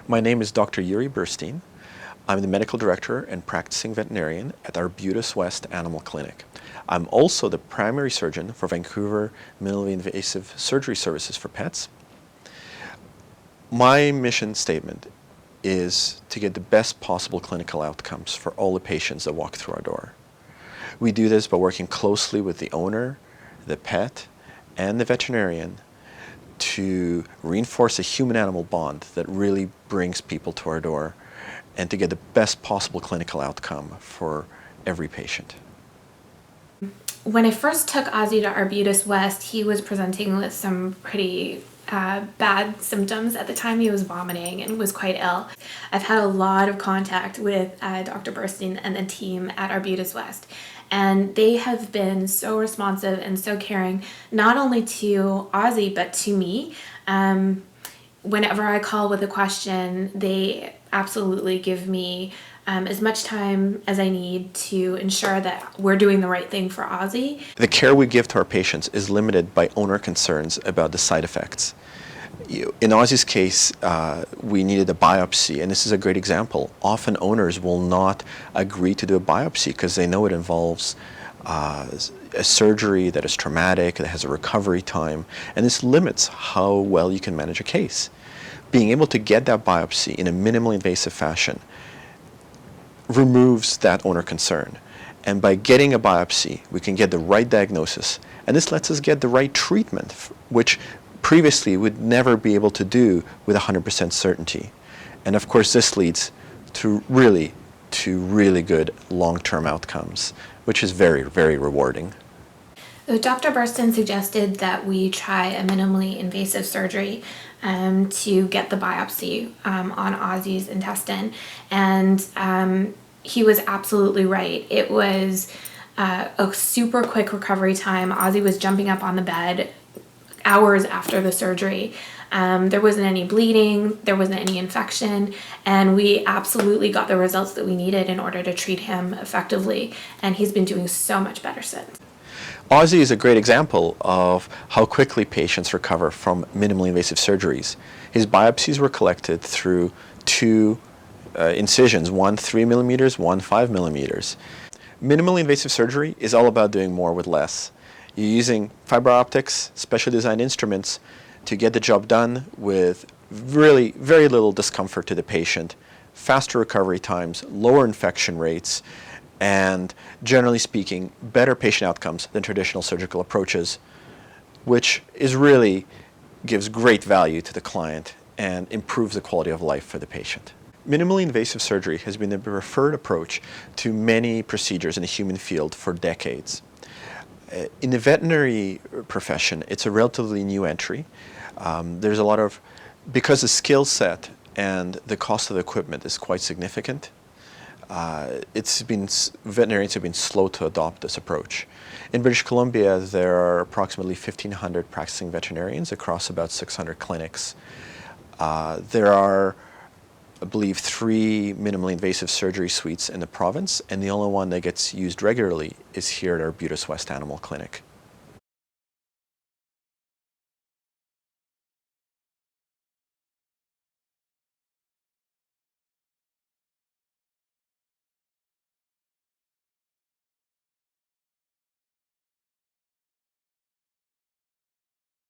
My name is Dr. Yuri Burstein. I'm the medical director and practicing veterinarian at Arbutus West Animal Clinic. I'm also the primary surgeon for Vancouver minimally invasive surgery services for pets. My mission statement is to get the best possible clinical outcomes for all the patients that walk through our door. We do this by working closely with the owner, the pet, and the veterinarian to reinforce a human-animal bond that really brings people to our door and to get the best possible clinical outcome for every patient. When I first took Ozzy to Arbutus West, he was presenting with some pretty bad symptoms. At the time, he was vomiting and was quite ill. I've had a lot of contact with Dr. Burstein and the team at Arbutus West, and they have been so responsive and so caring, not only to Ozzy, but to me. Whenever I call with a question, they absolutely give me as much time as I need to ensure that we're doing the right thing for Ozzy. The care we give to our patients is limited by owner concerns about the side effects. In Ozzy's case, we needed a biopsy, and this is a great example. Often owners will not agree to do a biopsy because they know it involves a surgery that is traumatic, that has a recovery time, and this limits how well you can manage a case. Being able to get that biopsy in a minimally invasive fashion removes that owner concern. And by getting a biopsy, we can get the right diagnosis, and this lets us get the right treatment, which previously would never be able to do with 100% certainty. And of course, this leads to really good long-term outcomes, which is very, very rewarding. So Dr. Burstein suggested that we try a minimally invasive surgery to get the biopsy on Ozzy's intestine, and he was absolutely right. It was a super quick recovery time. Ozzy was jumping up on the bed hours after the surgery. There wasn't any bleeding, there wasn't any infection, and we absolutely got the results that we needed in order to treat him effectively, and he's been doing so much better since. Ozzy is a great example of how quickly patients recover from minimally invasive surgeries. His biopsies were collected through two incisions, one 3 millimeters, one 5 millimeters. Minimally invasive surgery is all about doing more with less. You're using fiber optics, specially designed instruments to get the job done with really very little discomfort to the patient, faster recovery times, lower infection rates, and generally speaking, better patient outcomes than traditional surgical approaches, which is really gives great value to the client and improves the quality of life for the patient. Minimally invasive surgery has been the preferred approach to many procedures in the human field for decades. In the veterinary profession, it's a relatively new entry. There's a lot of, because the skill set and the cost of the equipment is quite significant, veterinarians have been slow to adopt this approach. In British Columbia, there are approximately 1,500 practicing veterinarians across about 600 clinics. There are, I believe, 3 minimally invasive surgery suites in the province, and the only one that gets used regularly is here at Arbutus West Animal Clinic.